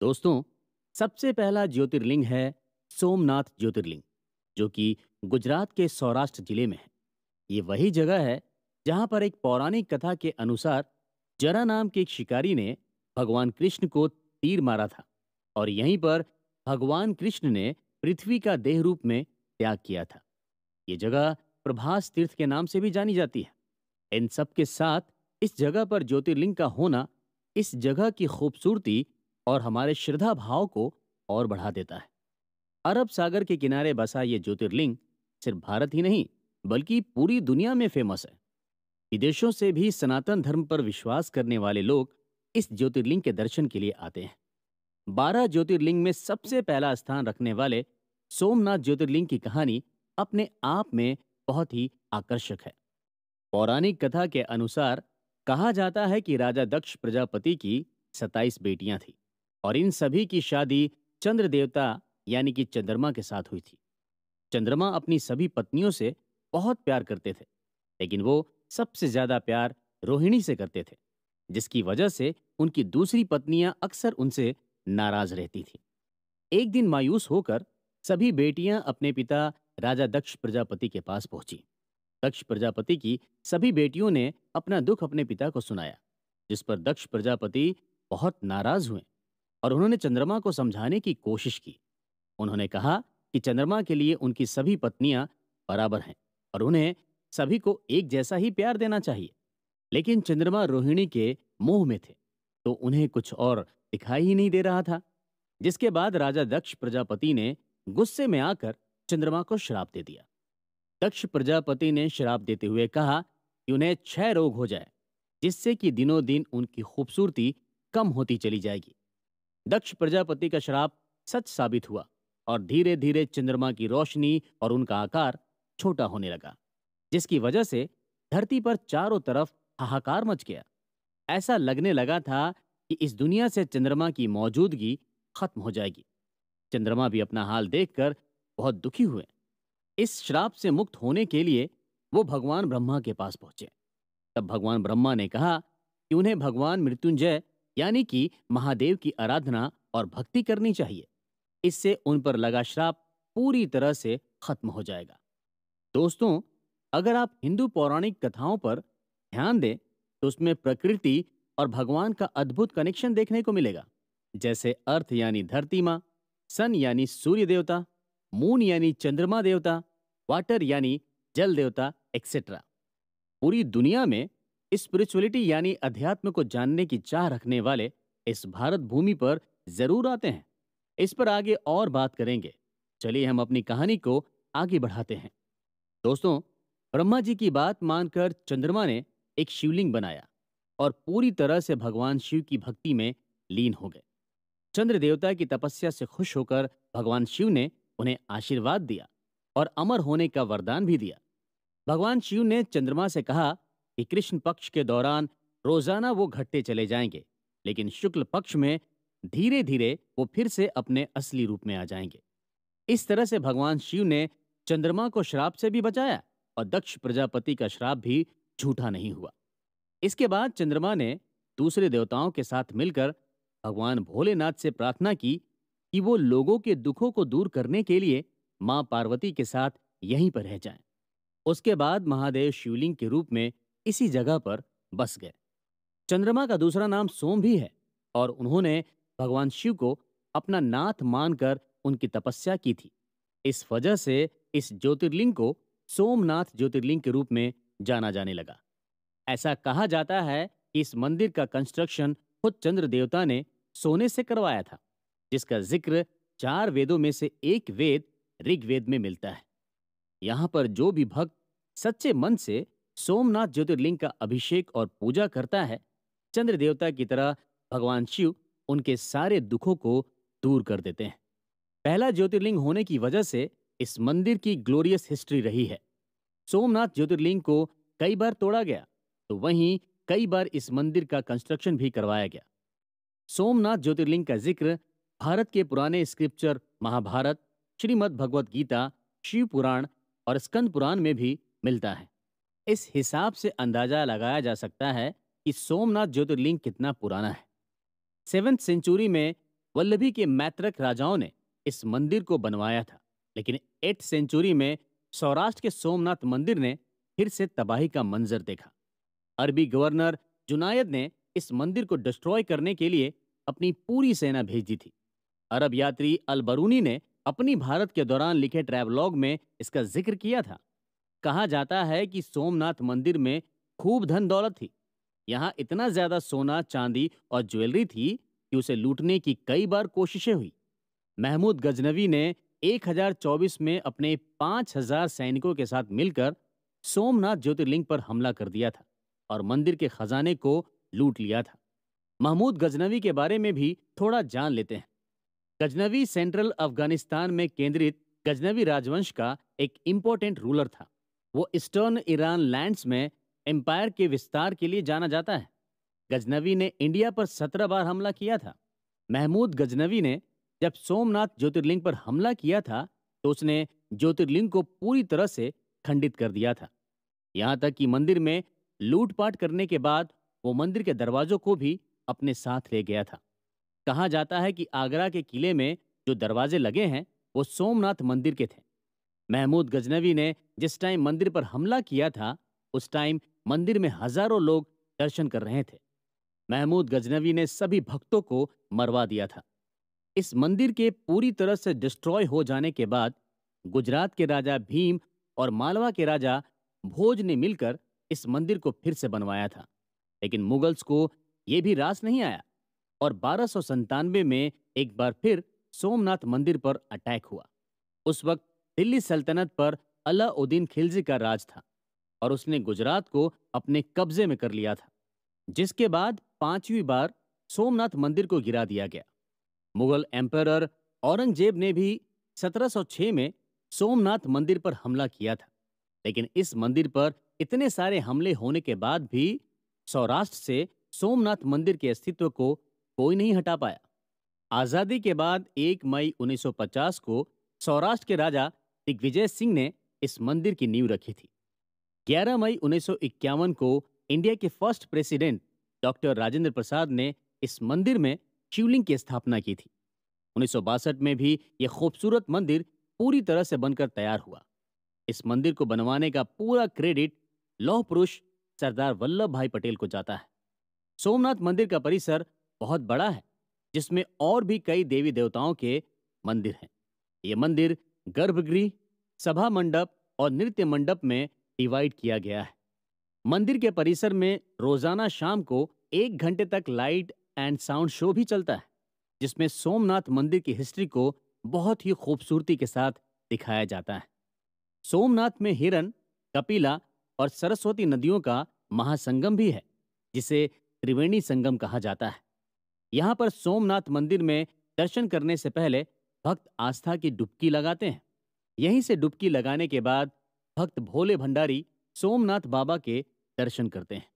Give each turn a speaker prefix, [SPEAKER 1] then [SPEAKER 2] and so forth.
[SPEAKER 1] दोस्तों, सबसे पहला ज्योतिर्लिंग है सोमनाथ ज्योतिर्लिंग, जो कि गुजरात के सौराष्ट्र जिले में है। ये वही जगह है जहां पर एक पौराणिक कथा के अनुसार जरा नाम के एक शिकारी ने भगवान कृष्ण को तीर मारा था और यहीं पर भगवान कृष्ण ने पृथ्वी का देह रूप में त्याग किया था। ये जगह प्रभास तीर्थ के नाम से भी जानी जाती है। इन सब के साथ इस जगह पर ज्योतिर्लिंग का होना इस जगह की खूबसूरती और हमारे श्रद्धा भाव को और बढ़ा देता है। अरब सागर के किनारे बसा ये ज्योतिर्लिंग सिर्फ भारत ही नहीं बल्कि पूरी दुनिया में फेमस है। विदेशों से भी सनातन धर्म पर विश्वास करने वाले लोग इस ज्योतिर्लिंग के दर्शन के लिए आते हैं। 12 ज्योतिर्लिंग में सबसे पहला स्थान रखने वाले सोमनाथ ज्योतिर्लिंग की कहानी अपने आप में बहुत ही आकर्षक है। पौराणिक कथा के अनुसार कहा जाता है कि राजा दक्ष प्रजापति की 27 बेटियां थीं और इन सभी की शादी चंद्र देवता यानी कि चंद्रमा के साथ हुई थी। चंद्रमा अपनी सभी पत्नियों से बहुत प्यार करते थे, लेकिन वो सबसे ज्यादा प्यार रोहिणी से करते थे, जिसकी वजह से उनकी दूसरी पत्नियां अक्सर उनसे नाराज रहती थीं। एक दिन मायूस होकर सभी बेटियां अपने पिता राजा दक्ष प्रजापति के पास पहुंची। दक्ष प्रजापति की सभी बेटियों ने अपना दुख अपने पिता को सुनाया, जिस पर दक्ष प्रजापति बहुत नाराज हुए और उन्होंने चंद्रमा को समझाने की कोशिश की। उन्होंने कहा कि चंद्रमा के लिए उनकी सभी पत्नियां बराबर हैं और उन्हें सभी को एक जैसा ही प्यार देना चाहिए। लेकिन चंद्रमा रोहिणी के मोह में थे, तो उन्हें कुछ और दिखाई ही नहीं दे रहा था। जिसके बाद राजा दक्ष प्रजापति ने गुस्से में आकर चंद्रमा को श्राप दे दिया। दक्ष प्रजापति ने श्राप देते हुए कहा कि उन्हें क्षय रोग हो जाए, जिससे कि दिनों दिन उनकी खूबसूरती कम होती चली जाएगी। दक्ष प्रजापति का श्राप सच साबित हुआ और धीरे धीरे चंद्रमा की रोशनी और उनका आकार छोटा होने लगा, जिसकी वजह से धरती पर चारों तरफ हाहाकार मच गया। ऐसा लगने लगा था कि इस दुनिया से चंद्रमा की मौजूदगी खत्म हो जाएगी। चंद्रमा भी अपना हाल देखकर बहुत दुखी हुए। इस श्राप से मुक्त होने के लिए वो भगवान ब्रह्मा के पास पहुंचे। तब भगवान ब्रह्मा ने कहा कि उन्हें भगवान मृत्युंजय यानी कि महादेव की आराधना और भक्ति करनी चाहिए। इससे उन पर लगा श्राप पूरी तरह से खत्म हो जाएगा। दोस्तों, अगर आप हिंदू पौराणिक कथाओं पर ध्यान दें तो उसमें प्रकृति और भगवान का अद्भुत कनेक्शन देखने को मिलेगा। जैसे अर्थ यानी धरती माँ, सन यानी सूर्य देवता, मून यानी चंद्रमा देवता, वाटर यानी जल देवता, एक्सेट्रा। पूरी दुनिया में स्पिरिचुअलिटी यानी अध्यात्म को जानने की चाह रखने वाले इस भारत भूमि पर जरूर आते हैं। इस पर आगे और बात करेंगे। चलिए हम अपनी कहानी को आगे बढ़ाते हैं। दोस्तों, ब्रह्मा जी की बात मानकर चंद्रमा ने एक शिवलिंग बनाया और पूरी तरह से भगवान शिव की भक्ति में लीन हो गए। चंद्र देवता की तपस्या से खुश होकर भगवान शिव ने उन्हें आशीर्वाद दिया और अमर होने का वरदान भी दिया। भगवान शिव ने चंद्रमा से कहा कि कृष्ण पक्ष के दौरान रोजाना वो घटते चले जाएंगे, लेकिन शुक्ल पक्ष में धीरे धीरे वो फिर से अपने असली रूप में आ जाएंगे। इस तरह से भगवान शिव ने चंद्रमा को श्राप से भी बचाया और दक्ष प्रजापति का श्राप भी झूठा नहीं हुआ। इसके बाद चंद्रमा ने दूसरे देवताओं के साथ मिलकर भगवान भोलेनाथ से प्रार्थना की कि वो लोगों के दुखों को दूर करने के लिए मां पार्वती के साथ यहीं पर रह जाएं। उसके बाद महादेव शिवलिंग के रूप में इसी जगह पर बस गए। चंद्रमा का दूसरा नाम सोम भी है और उन्होंने भगवान शिव को अपना नाथ मानकर उनकी तपस्या की थी। इस वजह से इस ज्योतिर्लिंग को सोमनाथ ज्योतिर्लिंग के रूप में जाना जाने लगा। ऐसा कहा जाता है कि इस मंदिर का कंस्ट्रक्शन खुद चंद्र देवता ने सोने से करवाया था, जिसका जिक्र 4 वेदों में से एक वेद ऋग्वेद में मिलता है। यहाँ पर जो भी भक्त सच्चे मन से सोमनाथ ज्योतिर्लिंग का अभिषेक और पूजा करता है, चंद्र देवता की तरह भगवान शिव उनके सारे दुखों को दूर कर देते हैं। पहला ज्योतिर्लिंग होने की वजह से इस मंदिर की ग्लोरियस हिस्ट्री रही है। सोमनाथ ज्योतिर्लिंग को कई बार तोड़ा गया, तो वहीं कई बार इस मंदिर का कंस्ट्रक्शन भी करवाया गया। सोमनाथ ज्योतिर्लिंग का जिक्र भारत के पुराने स्क्रिप्चर महाभारत, श्रीमद् भगवत गीता, शिव पुराण और स्कंद पुराण में भी मिलता है। इस हिसाब से अंदाजा लगाया जा सकता है कि सोमनाथ ज्योतिर्लिंग कितना पुराना है। 7th सेंचुरी में वल्लभी के मैत्रक राजाओं ने इस मंदिर को बनवाया था, लेकिन 8th सेंचुरी में सौराष्ट्र के सोमनाथ मंदिर ने फिर से तबाही का मंजर देखा। अरबी गवर्नर जुनायद ने इस मंदिर को डिस्ट्रॉय करने के लिए अपनी पूरी सेना भेज दी थी। अरब यात्री अल बरूनी ने अपनी भारत के दौरान लिखे ट्रैवलॉग में इसका जिक्र किया था। कहा जाता है कि सोमनाथ मंदिर में खूब धन दौलत थी। यहाँ इतना ज्यादा सोना, चांदी और ज्वेलरी थी कि उसे लूटने की कई बार कोशिशें हुई। महमूद गजनवी ने 1024 में अपने 5000 सैनिकों के साथ मिलकर सोमनाथ ज्योतिर्लिंग पर हमला कर दिया था और मंदिर के खजाने को लूट लिया था। महमूद गजनवी के बारे में भी थोड़ा जान लेते हैं। गजनवी सेंट्रल अफगानिस्तान में केंद्रित गजनवी राजवंश का एक इंपॉर्टेंट रूलर था। वो ईस्टर्न ईरान लैंड्स में एम्पायर के विस्तार के लिए जाना जाता है। गजनवी ने इंडिया पर 17 बार हमला किया था। महमूद गजनवी ने जब सोमनाथ ज्योतिर्लिंग पर हमला किया था तो उसने ज्योतिर्लिंग को पूरी तरह से खंडित कर दिया था। यहाँ तक कि मंदिर में लूटपाट करने के बाद वो मंदिर के दरवाजों को भी अपने साथ ले गया था। कहा जाता है कि आगरा के किले में जो दरवाजे लगे हैं वो सोमनाथ मंदिर के थे। महमूद गजनवी ने जिस टाइम मंदिर पर हमला किया था उस टाइम मंदिर में हजारों लोग दर्शन कर रहे थे। महमूद गजनवी ने सभी भक्तों को मरवा दिया था। इस मंदिर के पूरी तरह से डिस्ट्रॉय हो जाने के बाद गुजरात के राजा भीम और मालवा के राजा भोज ने मिलकर इस मंदिर को फिर से बनवाया था। लेकिन मुगल्स को यह भी रास नहीं आया और 1297 में एक बार फिर सोमनाथ मंदिर पर अटैक हुआ। उस वक्त दिल्ली सल्तनत पर अलाउद्दीन खिलजी का राज था और उसने गुजरात को अपने कब्जे में कर लिया था, जिसके बाद 5वीं बार सोमनाथ मंदिर को गिरा दिया गया। मुगल एम्परर औरंगजेब ने भी 1706 में सोमनाथ मंदिर पर हमला किया था, लेकिन इस मंदिर पर इतने सारे हमले होने के बाद भी सौराष्ट्र से सोमनाथ मंदिर के अस्तित्व को कोई नहीं हटा पाया। आजादी के बाद 1 मई 1950 को सौराष्ट्र के राजा दिग्विजय सिंह ने इस मंदिर की नींव रखी थी। 11 मई 1951 को इंडिया के first president doctor Rajendra Prasad ने इस मंदिर में शिवलिंग की स्थापना की थी। 1962 में भी यह खूबसूरत मंदिर पूरी तरह से बनकर तैयार हुआ। इस मंदिर को बनवाने का पूरा क्रेडिट लौह पुरुष सरदार वल्लभ भाई पटेल को जाता है। सोमनाथ मंदिर का परिसर बहुत बड़ा है, जिसमें और भी कई देवी देवताओं के मंदिर हैं। ये मंदिर गर्भगृह, सभा मंडप और नृत्य मंडप में डिवाइड किया गया है। मंदिर के परिसर में रोजाना शाम को 1 घंटे तक लाइट एंड साउंड शो भी चलता है, जिसमें सोमनाथ मंदिर की हिस्ट्री को बहुत ही खूबसूरती के साथ दिखाया जाता है। सोमनाथ में हिरन, कपिला और सरस्वती नदियों का महासंगम भी है, जिसे त्रिवेणी संगम कहा जाता है। यहाँ पर सोमनाथ मंदिर में दर्शन करने से पहले भक्त आस्था की डुबकी लगाते हैं। यहीं से डुबकी लगाने के बाद भक्त भोले भंडारी सोमनाथ बाबा के दर्शन करते हैं।